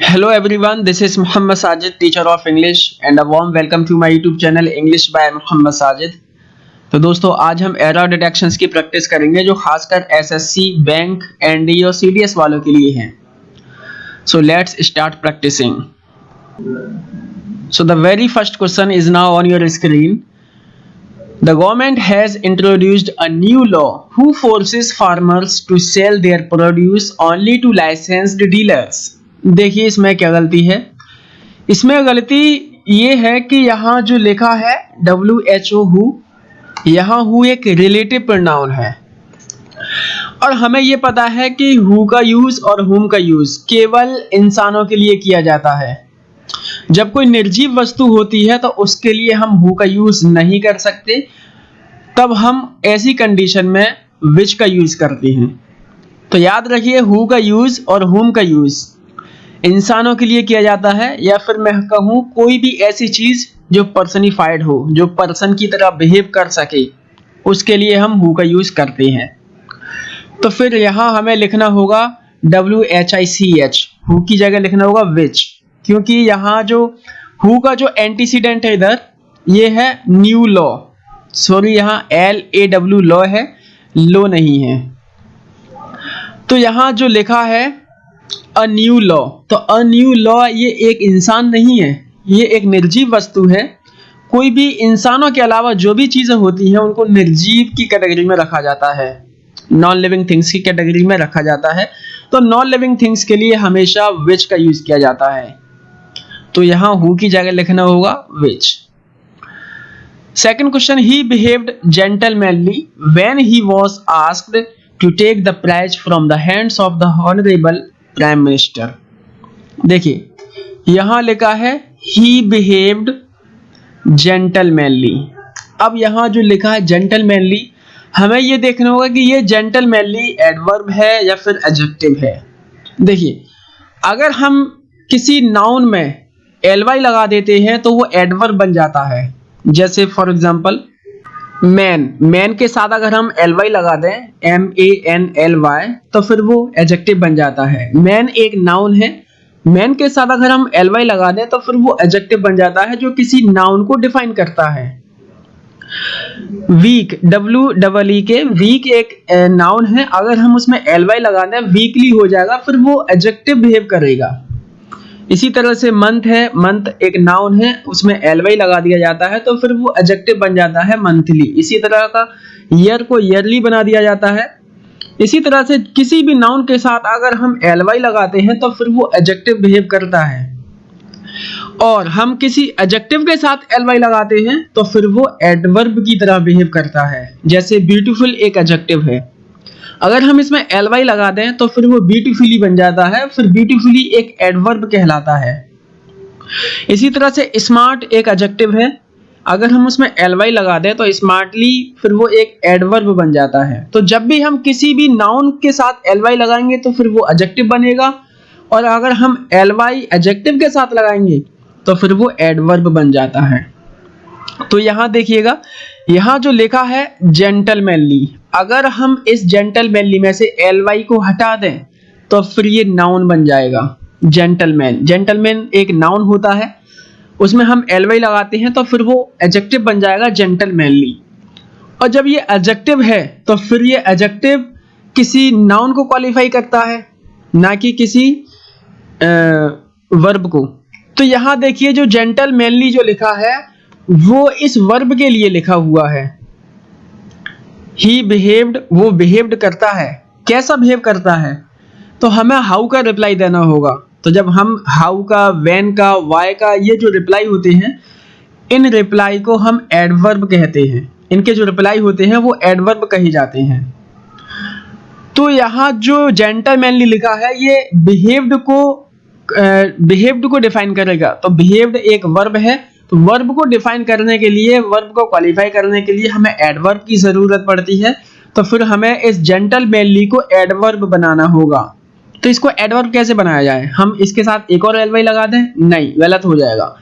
Hello everyone, this is Muhammad Sajid, teacher of English and a warm welcome to my YouTube channel English by Muhammad Sajid। तो दोस्तों आज हम error detections की practice करेंगे जो खासकर एसएससी, बैंक, एनडीए और सीडीएस वालों के लिए हैं। So let's start practising. So the very first question is now on your screen. The government has introduced a new law who forces farmers to sell their produce only to licensed dealers। देखिए इसमें क्या गलती है। इसमें गलती ये है कि यहाँ जो लिखा है WHO हु, यहाँ हु एक रिलेटिव प्रोनाउन है और हमें ये पता है कि हु का यूज और हुम का यूज केवल इंसानों के लिए किया जाता है। जब कोई निर्जीव वस्तु होती है तो उसके लिए हम हु का यूज नहीं कर सकते, तब हम ऐसी कंडीशन में विच का यूज करते हैं। तो याद रखिए हु का यूज और हुम का यूज इंसानों के लिए किया जाता है, या फिर मैं कहूँ कोई भी ऐसी चीज जो पर्सनिफाइड हो, जो पर्सन की तरह बिहेव कर सके, उसके लिए हम हु का यूज करते हैं। तो फिर यहाँ हमें लिखना होगा WHICH, हु की जगह लिखना होगा विच, क्योंकि यहाँ जो हु का जो एंटीसीडेंट है इधर ये है न्यू लॉ, सॉरी यहाँ LAW लॉ है, लो नहीं है। तो यहाँ जो लिखा है अ न्यू लॉ, तो अ न्यू लॉ ये एक इंसान नहीं है, ये एक निर्जीव वस्तु है। कोई भी इंसानों के अलावा जो भी चीजें होती हैं उनको निर्जीव की कैटेगरी में रखा जाता है, नॉन लिविंग थिंग्स की कैटेगरी में रखा जाता है। तो नॉन लिविंग थिंग्स के लिए हमेशा विच का यूज किया जाता है, तो यहाँ हु की जगह लिखना होगा which. Second question, he behaved gentlemanly when he was asked to take the prize from the hands of the honourable prime minister. देखिए यहाँ लिखा है ही बिहेव्ड जेंटलमैनली। अब यहाँ जो लिखा है जेंटलमैनली, हमें ये देखना होगा कि ये जेंटलमैनली एडवर्ब है या फिर एडजेक्टिव है। देखिए अगर हम किसी नाउन में ly लगा देते हैं तो वो एडवर्ब बन जाता है। जैसे फॉर एग्जांपल मैन के साथ अगर हम ly लगा दें MANLY तो फिर वो एडजेक्टिव बन जाता है। मैन एक नाउन है, मैन के साथ अगर हम ly लगा दें तो फिर वो एडजेक्टिव बन जाता है जो किसी नाउन को डिफाइन करता है। वीक WEE के वीक एक नाउन है, अगर हम उसमें ly लगा दें वीकली हो जाएगा, फिर वो एडजेक्टिव बिहेव करेगा। इसी तरह से मंथ है, मंथ एक नाउन है, उसमें ly लगा दिया जाता है तो फिर वो एडजेक्टिव बन जाता है मंथली। इसी तरह का ईयर को ईयरली बना दिया जाता है। इसी तरह से किसी भी नाउन के साथ अगर हम ly लगाते हैं तो फिर वो एडजेक्टिव बिहेव करता है, और हम किसी एडजेक्टिव के साथ ly लगाते हैं तो फिर वो एडवर्ब की तरह बिहेव करता है। जैसे ब्यूटीफुल एक एडजेक्टिव है, अगर हम इसमें ly लगा दें तो फिर वो ब्यूटीफुली बन जाता है, फिर ब्यूटीफुली एक एडवर्ब कहलाता है। इसी तरह से स्मार्ट एक एडजेक्टिव है, अगर हम उसमें ly लगा दें तो स्मार्टली फिर वो एक एडवर्ब बन जाता है। तो जब भी हम किसी भी नाउन के साथ ly लगाएंगे तो फिर वो एडजेक्टिव बनेगा, और अगर हम ly एडजेक्टिव के साथ लगाएंगे तो फिर वो एडवर्ब बन जाता है। तो यहाँ देखिएगा, यहाँ जो लिखा है जेंटलमैनली, अगर हम इस जेंटलमैनली में से ly को हटा दें तो फिर ये नाउन बन जाएगा जेंटलमैन। जेंटलमैन एक नाउन होता है, उसमें हम ly लगाते हैं तो फिर वो एडजेक्टिव बन जाएगा जेंटलमैनली। और जब ये एडजेक्टिव है तो फिर ये एडजेक्टिव किसी नाउन को क्वालिफाई करता है, ना कि किसी वर्ब को। तो यहाँ देखिए जो जेंटलमैनली जो लिखा है वो इस वर्ब के लिए लिखा हुआ है। ही बिहेव्ड, वो बिहेव्ड करता है। कैसा बिहेव करता है? तो हमें हाउ का रिप्लाई देना होगा। तो जब हम हाउ का, व्हेन का, व्हाई का ये जो रिप्लाई होते हैं, इन रिप्लाई को हम एडवर्ब कहते हैं। इनके जो रिप्लाई होते हैं वो एडवर्ब कहे जाते हैं। तो यहाँ जो जेंटलमैनली लिखा है ये बिहेव्ड को डिफाइन करेगा। तो बिहेव्ड एक वर्ब है, तो वर्ब को डिफाइन करने के लिए, वर्ब को क्वालिफाई करने के लिए हमें एडवर्ब की जरूरत पड़ती है। तो फिर हमें इस जेंटलमैनली को एडवर्ब बनाना होगा। तो इसको एडवर्ब कैसे बनाया जाए? हम इसके साथ एक और ly लगा दें? नहीं, गलत हो जाएगा।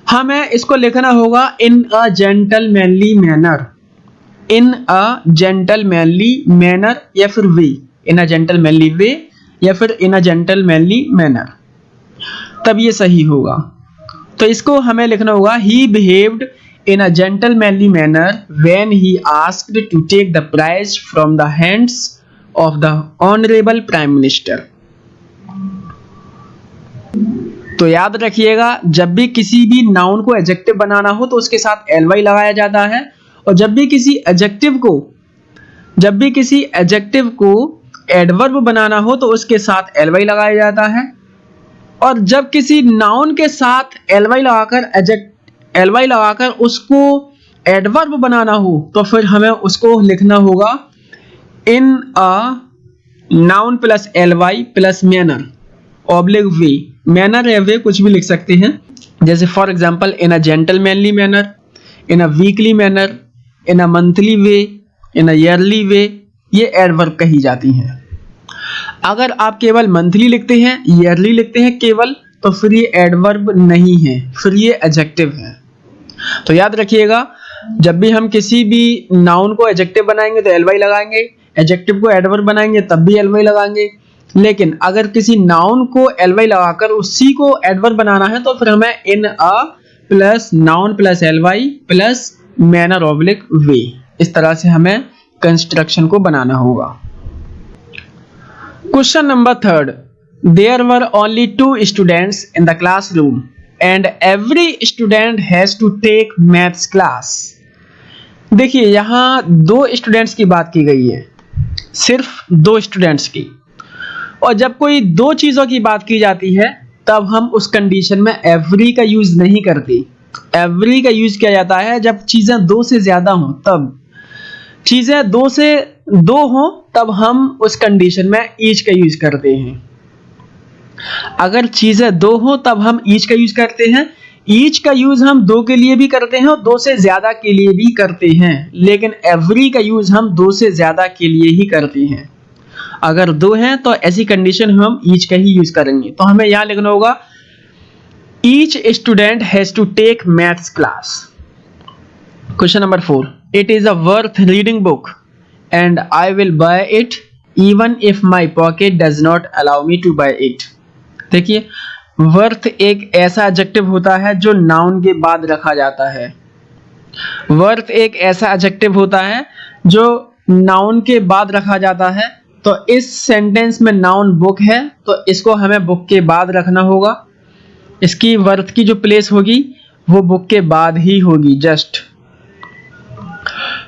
हमें इसको लिखना होगा in a gentlemanly manner, in a gentlemanly manner, या फिर वे, इन अ जेंटलमैनली वे, या फिर इन अ जेंटलमैनली मैनर। तब ये सही होगा। तो इसको हमें लिखना होगा he behaved in a gentlemanly manner when he asked to take the prize from the hands of the honourable prime minister. तो याद रखिएगा, जब भी किसी भी नाउन को एडजेक्टिव बनाना हो तो उसके साथ एलवाई लगाया जाता है, और जब भी किसी एडजेक्टिव को एडवर्ब बनाना हो तो उसके साथ एलवाई लगाया जाता है। और जब किसी नाउन के साथ एलवाई लगाकर उसको एडवर्ब बनाना हो तो फिर हमें उसको लिखना होगा in a noun plus LY plus manner oblique way. Manner या वे कुछ भी लिख सकते हैं, जैसे for example in a gentlemanly manner, in a weekly manner, in a monthly way, in a yearly way, ये एडवर्ब कही जाती हैं। अगर आप केवल मंथली लिखते हैं, ईयरली लिखते हैं केवल, तो फिर ये एडवर्ब नहीं है, फिर ये एडजेक्टिव है। तो याद रखिएगा, जब भी हम किसी भी नाउन को एडजेक्टिव बनाएंगे तो एलवाई लगाएंगे, एडजेक्टिव को एडवर्ब बनाएंगे तब भी एलवाई लगाएंगे। लेकिन अगर किसी नाउन को एलवाई लगाकर उसी को एडवर्ब बनाना है तो फिर हमें in a plus noun plus LY plus manner oblique way, इस तरह से हमें कंस्ट्रक्शन को बनाना होगा। Question number 3, there were only 2 students in the classroom and every student has to take maths class. देखिए, यहाँ 2 स्टूडेंट्स की बात की गई है, सिर्फ 2 स्टूडेंट्स की। और जब कोई 2 चीजों की बात की जाती है तब हम उस कंडीशन में एवरी का यूज नहीं करते। एवरी का यूज किया जाता है जब चीजें 2 से ज्यादा हों, तब चीजें 2 से 2 हों तब हम उस कंडीशन में ईच का यूज करते हैं। अगर चीजें 2 हों तब हम ईच का यूज करते हैं। ईच का यूज हम 2 के लिए भी करते हैं और 2 से ज्यादा के लिए भी करते हैं, लेकिन एवरी का यूज हम 2 से ज्यादा के लिए ही करते हैं। अगर 2 हैं तो ऐसी कंडीशन हम ईच का ही यूज करेंगे। तो हमें यहां लिखना होगा each student has to take maths class. Question number 4, it is a worth reading book and I will buy it even if my pocket does not allow me to buy it. देखिए, worth एक ऐसा adjective होता है जो noun के बाद रखा जाता है। वर्थ एक ऐसा एडजेक्टिव होता है जो नाउन के बाद रखा जाता है। तो इस सेंटेंस में नाउन बुक है तो इसको हमें बुक के बाद रखना होगा। इसकी वर्थ की जो प्लेस होगी वो बुक के बाद ही होगी, जस्ट।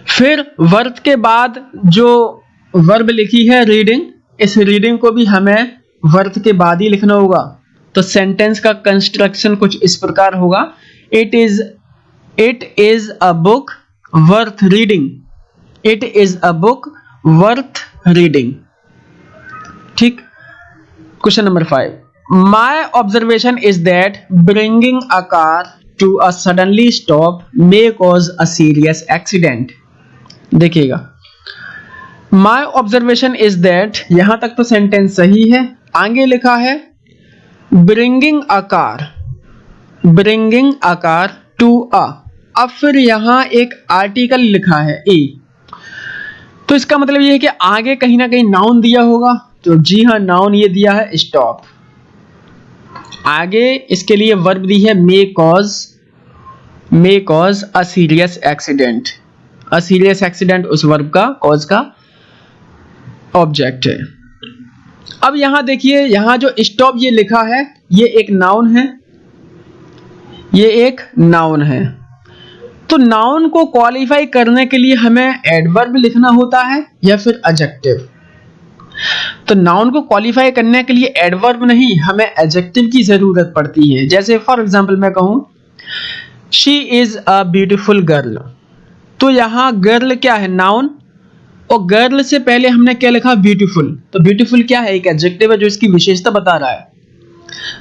फिर वर्थ के बाद जो वर्ब लिखी है रीडिंग, इस रीडिंग को भी हमें वर्थ के बाद ही लिखना होगा। तो सेंटेंस का कंस्ट्रक्शन कुछ इस प्रकार होगा, it is a book worth reading. It is a book worth reading. ठीक। Question number 5, my observation is that bringing a car to a suddenly stop may cause a serious accident. देखिएगा, my observation is that, यहां तक तो sentence सही है। आगे लिखा है bringing a car to a, अब फिर यहां एक आर्टिकल लिखा है ए, तो इसका मतलब ये है कि आगे कहीं ना कहीं नाउन दिया होगा। तो जी हाँ, नाउन ये दिया है स्टॉप। आगे इसके लिए वर्ब दी है मे cause a serious accident. A serious accident उस वर्ब का, कॉज का ऑब्जेक्ट है। अब यहां देखिए, यहां जो स्टॉप ये लिखा है ये एक नाउन है, ये एक नाउन है। तो नाउन को क्वालिफाई करने के लिए हमें एडवर्ब लिखना होता है या फिर एडजेक्टिव। तो नाउन को क्वालिफाई करने के लिए एडवर्ब नहीं, हमें एडजेक्टिव की जरूरत पड़ती है। जैसे फॉर एग्जांपल मैं कहूं she is a beautiful girl, तो यहां गर्ल क्या है, नाउन, और गर्ल से पहले हमने क्या लिखा, ब्यूटीफुल। तो ब्यूटीफुल क्या है, एक एडजेक्टिव है जो इसकी विशेषता बता रहा है।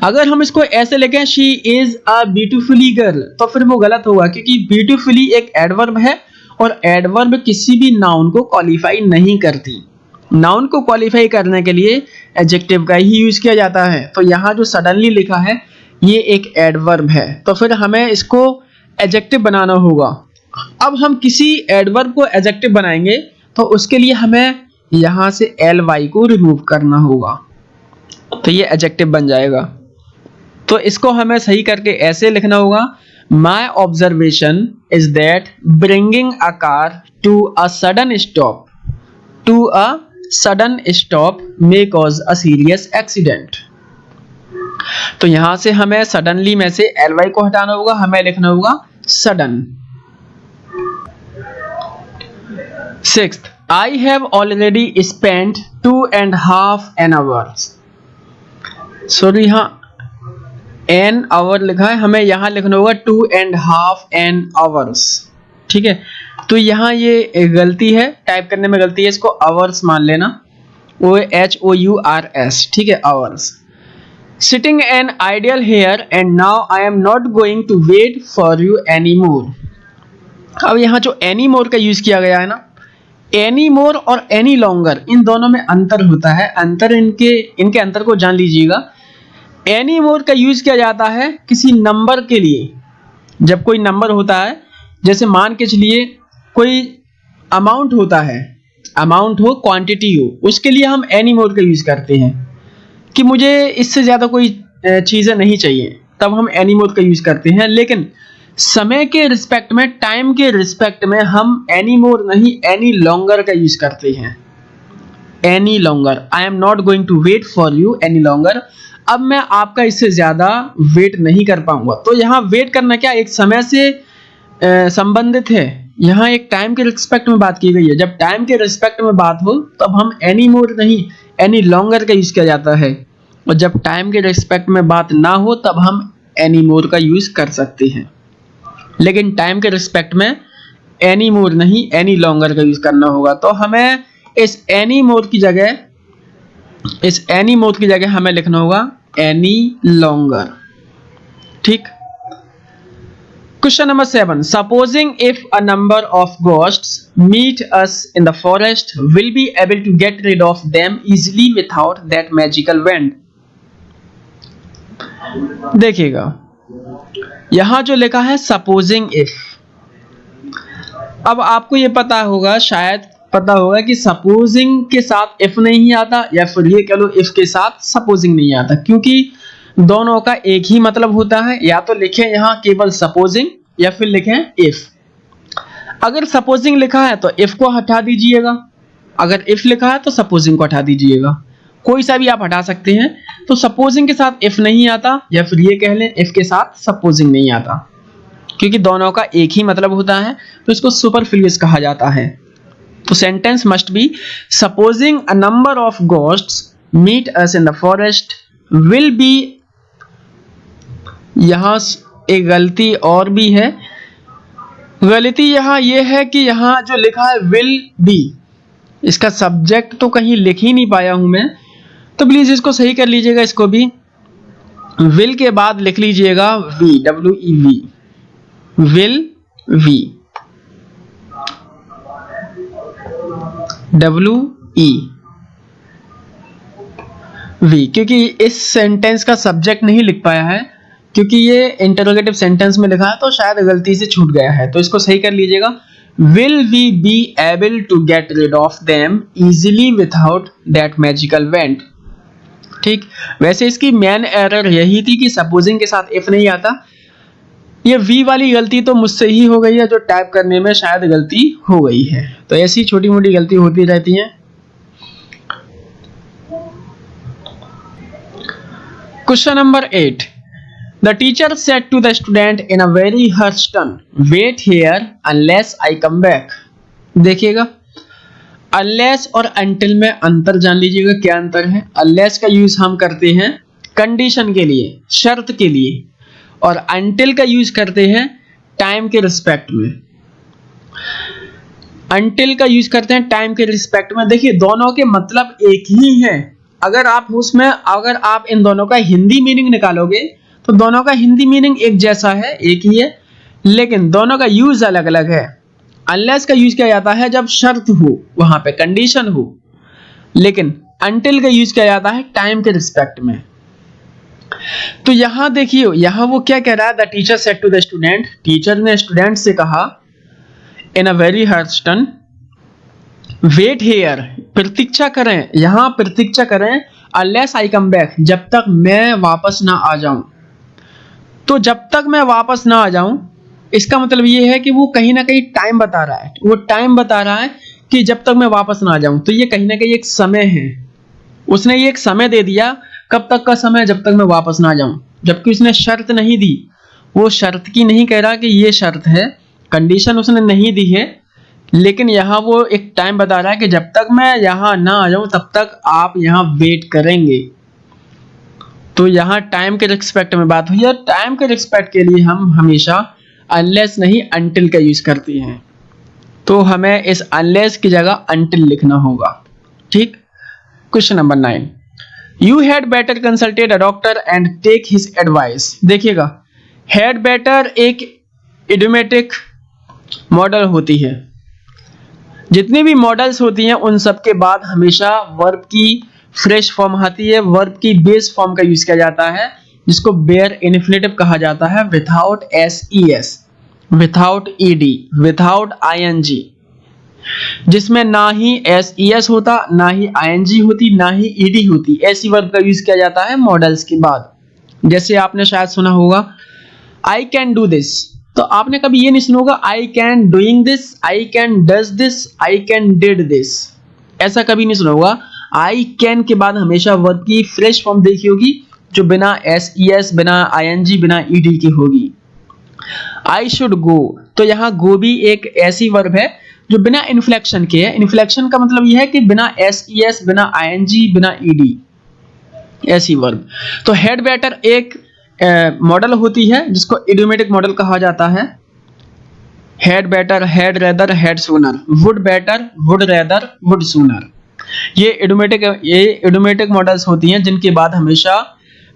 अगर हम इसको ऐसे लिखें she is a beautifully girl, तो फिर वो गलत होगा, क्योंकि ब्यूटीफुली एक एडवर्ब है और एडवर्ब किसी भी नाउन को क्वालिफाई नहीं करती। नाउन को क्वालिफाई करने के लिए एडजेक्टिव का ही यूज किया जाता है। तो यहाँ जो सडनली लिखा है ये एक एडवर्ब है, तो फिर हमें इसको एडजेक्टिव बनाना होगा। अब हम किसी एडवर्ब को एडजेक्टिव बनाएंगे तो उसके लिए हमें यहां से ly को रिमूव करना होगा, तो ये एडजेक्टिव बन जाएगा। तो इसको हमें सही करके ऐसे लिखना होगा, my observation is that bringing a car to a sudden stop may cause a serious accident. तो यहां से हमें सडनली में से ly को हटाना होगा, हमें लिखना होगा sudden. 6th, I have already spent 2.5 hours। Sorry, यहाँ एन आवर लिखा है, हमें यहाँ लिखना होगा 2.5 hours। ठीक है, तो यहाँ ये गलती है, टाइप करने में गलती है, इसको आवर्स मान लेना, OHOURS। ठीक है, hours. Sitting an ideal here and now I am not going to wait for you anymore। अब यहाँ जो anymore का यूज किया गया है ना, anymore और any longer, इन दोनों में अंतर होता है। अंतर इनके अंतर को जान लीजिएगा। anymore का यूज किया जाता है किसी नंबर के लिए। जब कोई नंबर होता है, जैसे मान के चलिए कोई अमाउंट होता है, अमाउंट हो, क्वांटिटी हो, उसके लिए हम anymore का यूज करते हैं कि मुझे इससे ज्यादा कोई चीजें नहीं चाहिए, तब हम anymore का यूज करते हैं। लेकिन समय के रिस्पेक्ट में, टाइम के रिस्पेक्ट में हम anymore नहीं, any longer का यूज करते हैं। any longer, I am not going to wait for you any longer। अब मैं आपका इससे ज्यादा वेट नहीं कर पाऊंगा। तो यहाँ वेट करना क्या, एक समय से संबंधित है। यहाँ एक टाइम के रिस्पेक्ट में बात की गई है। जब टाइम के रिस्पेक्ट में बात हो तब हम anymore नहीं, any longer का यूज किया जाता है, और जब टाइम के रिस्पेक्ट में बात ना हो तब हम anymore का यूज कर सकते हैं। लेकिन टाइम के रिस्पेक्ट में anymore नहीं, any longer का यूज करना होगा। तो हमें इस anymore की जगह हमें लिखना होगा any longer। ठीक। Question number 7, supposing if a number of ghosts meet us in the forest, will be able to get rid of them easily without that magical wand। देखिएगा, यहां जो लिखा है supposing if, अब आपको ये पता होगा, शायद पता होगा कि supposing के साथ if नहीं आता, या फिर ये कह लो if के साथ supposing नहीं आता, क्योंकि दोनों का एक ही मतलब होता है। या तो लिखें यहाँ केवल supposing या फिर लिखें if। अगर supposing लिखा है तो if को हटा दीजिएगा, अगर if लिखा है तो supposing को हटा दीजिएगा, कोई सा भी आप हटा सकते हैं। तो supposing के साथ if नहीं आता, या फिर ये कह लें if के साथ supposing नहीं आता, क्योंकि दोनों का एक ही मतलब होता है, तो इसको सुपरफ्लुअस कहा जाता है। तो sentence must B supposing a number of ghosts meet us in the forest will be। यहां एक गलती और भी है। गलती यहां यह है कि यहां जो लिखा है will be, इसका सब्जेक्ट तो कहीं लिख ही नहीं पाया हूं मैं, तो प्लीज इसको सही कर लीजिएगा। इसको भी will के बाद लिख लीजिएगा v, WEV, will v, WEV, क्योंकि इस सेंटेंस का सब्जेक्ट नहीं लिख पाया है, क्योंकि ये इंटरोगेटिव सेंटेंस में लिखा है, तो शायद गलती से छूट गया है। तो इसको सही कर लीजिएगा, will we be able to get rid of them easily without that magical wand। ठीक। वैसे इसकी मेन एरर यही थी कि सपोजिंग के साथ if नहीं आता। ये v वाली गलती तो मुझसे ही हो गई है, जो टाइप करने में शायद गलती हो गई है। तो ऐसी छोटी मोटी गलती होती रहती है। Question number 8, the teacher said to the student in a very harsh tone, wait here unless I come back। देखिएगा, unless और until में अंतर जान लीजिएगा। क्या अंतर है? unless का यूज हम करते हैं कंडीशन के लिए, शर्त के लिए, और until का यूज करते हैं टाइम के रिस्पेक्ट में। until का यूज करते हैं टाइम के रिस्पेक्ट में। देखिए, दोनों के मतलब एक ही है। अगर आप इन दोनों का हिंदी मीनिंग निकालोगे तो दोनों का हिंदी मीनिंग एक जैसा है, एक ही है, लेकिन दोनों का यूज अलग अलग है। अनलेस का यूज किया जाता है जब शर्त हो, वहां पे कंडीशन हो, लेकिन अनटिल का यूज किया जाता है टाइम के रिस्पेक्ट में। तो यहां देखिए, यहां वो क्या कह रहा है, the teacher said to the student, teacher ने स्टूडेंट से कहा in a very harsh tone, wait here, प्रतीक्षा करें, यहां प्रतीक्षा करें, अनलेस आई कम बैक, जब तक मैं वापस ना आ जाऊं। तो जब तक मैं वापस ना आ जाऊं, इसका मतलब ये है कि वो कहीं ना कहीं टाइम बता रहा है, वो टाइम बता रहा है कि जब तक मैं वापस ना आ जाऊं। तो ये कहीं ना कहीं एक समय है, उसने ये एक समय दे दिया। कब तक का समय? जब तक मैं वापस ना आ जाऊं। जबकि उसने शर्त नहीं दी, वो शर्त की नहीं कह रहा कि ये शर्त है, कंडीशन उसने नहीं दी है, लेकिन यहाँ वो एक टाइम बता रहा है कि जब तक मैं यहाँ ना आ जाऊं तब तक आप यहाँ वेट करेंगे। तो यहाँ टाइम के रिस्पेक्ट में बात हुई है। टाइम के रिस्पेक्ट के लिए हम हमेशा अनलेस नहीं अनटिल का यूज करते हैं। तो हमें इस अनलेस की जगह अनटिल लिखना होगा। ठीक। Question number 9, you had better consulted a doctor and take his advice. देखिएगा, हैड बेटर एक इडियोमेटिक मॉडल होती है। जितनी भी मॉडल्स होती हैं उन सब के बाद हमेशा वर्ब की फ्रेश फॉर्म आती है, वर्ब की बेस फॉर्म का यूज किया जाता है, जिसको बेयर इन्फिनेटिव कहा जाता है, without S, without ED, without ING, जिसमें ना ही एस होता, ना ही आईएनजी होती, ना ही ईडी होती। ऐसी वर्ब का यूज किया जाता है मॉडल्स के बाद। जैसे आपने शायद सुना होगा आई कैन डू दिस, तो आपने कभी ये नहीं सुना होगा I can doing this, I can does this, I can did this, ऐसा कभी नहीं सुना होगा। आई कैन के बाद हमेशा वर्ब की फ्रेश फॉर्म देखी होगी, जो बिना एस, बिना आईएनजी, बिना ईडी की होगी। आई शुड गो, तो यहाँ गो भी एक ऐसी वर्ब है जो बिना इन्फ्लेक्शन के है। इन्फ्लेक्शन का मतलब यह है कि बिना एस, बिना आईएनजी, बिना ईडी, ऐसी वर्ब। तो हैड बेटर एक मॉडल होती है जिसको इडियोमेटिक मॉडल कहा जाता है। Had better, had rather, had sooner, would better, would rather, would sooner, ये इडियोमेटिक मॉडल्स होती हैं जिनके बाद हमेशा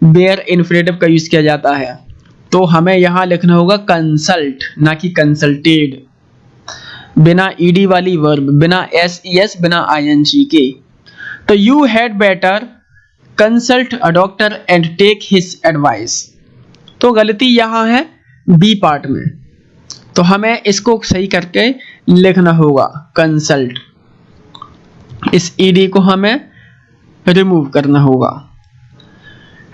बेयर इन्फिनेटिव का यूज किया जाता है। तो हमें यहां लिखना होगा कंसल्ट, ना कि कंसल्टेड, बिना ईडी वाली वर्ब, बिना एस, बिना आईएनजी के। तो you had better consult a doctor and take his advice. तो गलती यहां है बी पार्ट में, तो हमें इसको सही करके लिखना होगा कंसल्ट, इस ईडी को हमें रिमूव करना होगा।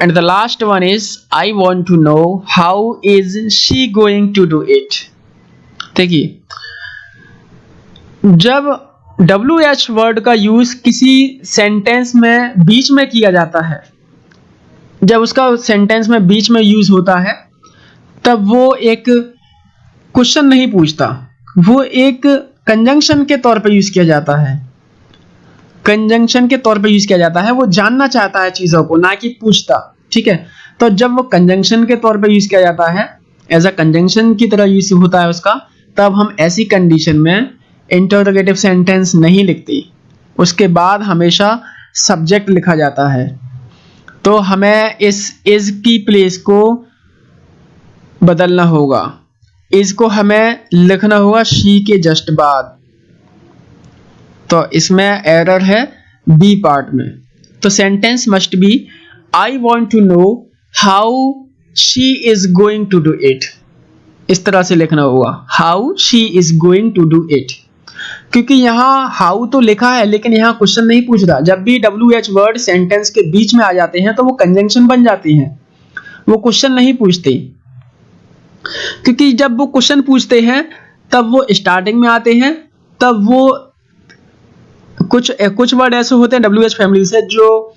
And the last one is I want to know how is she going to do it. देखिए, जब WH वर्ड का यूज किसी सेंटेंस में बीच में किया जाता है, जब उसका सेंटेंस में बीच में यूज होता है, तब वो एक क्वेश्चन नहीं पूछता, वो एक कंजंक्शन के तौर पे यूज किया जाता है। कंजंक्शन के तौर पे यूज किया जाता है, वो जानना चाहता है चीजों को, ना कि पूछता। ठीक है, तो जब वो कंजंक्शन के तौर पे यूज किया जाता है, एज अ कंजंक्शन की तरह यूज होता है उसका, तब हम ऐसी कंडीशन में इंटरोगेटिव सेंटेंस नहीं लिखते, उसके बाद हमेशा सब्जेक्ट लिखा जाता है। तो हमें इस इज की प्लेस को बदलना होगा, इज को हमें लिखना होगा शी के जस्ट बाद। तो इसमें एरर है बी पार्ट में। तो sentence must be I want to know how she is going to do it, इस तरह से लिखना होगा, how she is going to do it. क्योंकि यहाँ हाउ तो लिखा है लेकिन यहाँ क्वेश्चन नहीं पूछ रहा। जब भी WH वर्ड सेंटेंस के बीच में आ जाते हैं तो वो कंजंक्शन बन जाते हैं, वो क्वेश्चन नहीं पूछते। क्योंकि जब वो क्वेश्चन पूछते हैं तब वो स्टार्टिंग में आते हैं, तब वो कुछ वर्ड ऐसे होते हैं WH फैमिली से जो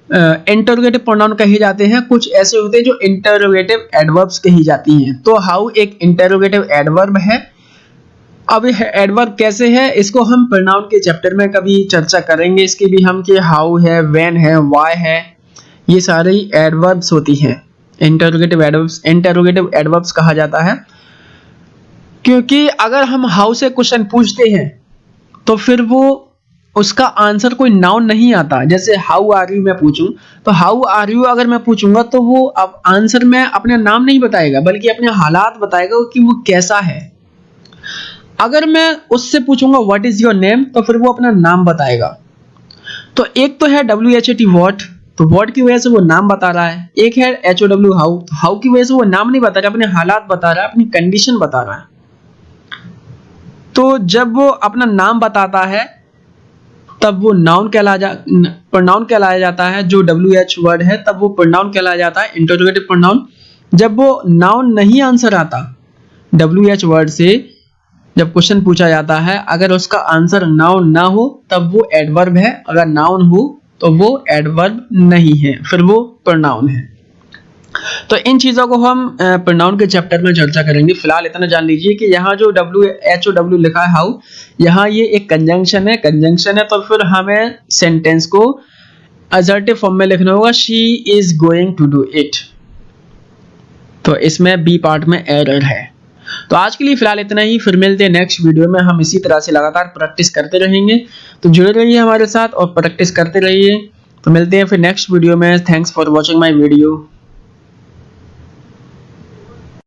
इंटरोगेटिव प्रोनाउन कहे जाते हैं, कुछ ऐसे होते हैं जो इंटरोगेटिव एडवर्ब्स कही जाती हैं। तो हाउ एक इंटरोगेटिव एडवर्ब है। अब एडवर्ब कैसे है, इसको हम प्रोनाउन के चैप्टर में कभी चर्चा करेंगे, इसकी भी हम कि हाउ है, व्हेन है, व्हाई है, ये सारी एडवर्ब्स होती हैं। इंटरोगेटिव एडवर्ब्स कहा जाता है। क्योंकि अगर हम हाउ से क्वेश्चन पूछते हैं तो फिर वो उसका आंसर कोई नाउन नहीं आता। जैसे हाउ आर यू मैं पूछूं, तो हाउ आर यू अगर मैं पूछूंगा तो वो अब आंसर में अपने नाम नहीं बताएगा बल्कि अपने हालात बताएगा कि वो कैसा है। अगर मैं उससे पूछूंगा व्हाट इज योर नेम, तो फिर वो अपना नाम बताएगा। तो एक तो है WHAT व्हाट, तो व्हाट की वजह से वो नाम बता रहा है। एक है HOW हाउ, तो हाउ की वजह से वो नाम नहीं बता रहा, अपने हालात बता रहा है, अपनी कंडीशन बता रहा है। तो जब वो अपना नाम बताता है तब वो प्रोनाउन कहलाया जाता है। जो WH वर्ड है तब वो प्रोनाउन कहलाया जाता है, इंटरोगेटिव प्रोनाउन। जब वो नाउन नहीं आंसर आता, WH वर्ड से जब क्वेश्चन पूछा जाता है, अगर उसका आंसर नाउन ना हो तब वो एडवर्ब है, अगर नाउन हो तो वो एडवर्ब नहीं है, फिर वो प्रोनाउन है। तो इन चीज़ों को हम प्रोनाउन के चैप्टर में चर्चा करेंगे। फिलहाल इतना जान लीजिए कि यहाँ जो WHO लिखा है हाउ, यहाँ ये एक कंजंक्शन है, तो फिर हमें सेंटेंस को असर्टिव फॉर्म में लिखना होगा, she is going to do it. तो इसमें बी पार्ट में एरर है। तो आज के लिए फिलहाल इतना ही, फिर मिलते हैं नेक्स्ट वीडियो में। हम इसी तरह से लगातार प्रैक्टिस करते रहेंगे, तो जुड़े रहिए हमारे साथ और प्रैक्टिस करते रहिए। तो मिलते हैं फिर नेक्स्ट वीडियो में। Thanks for watching my video.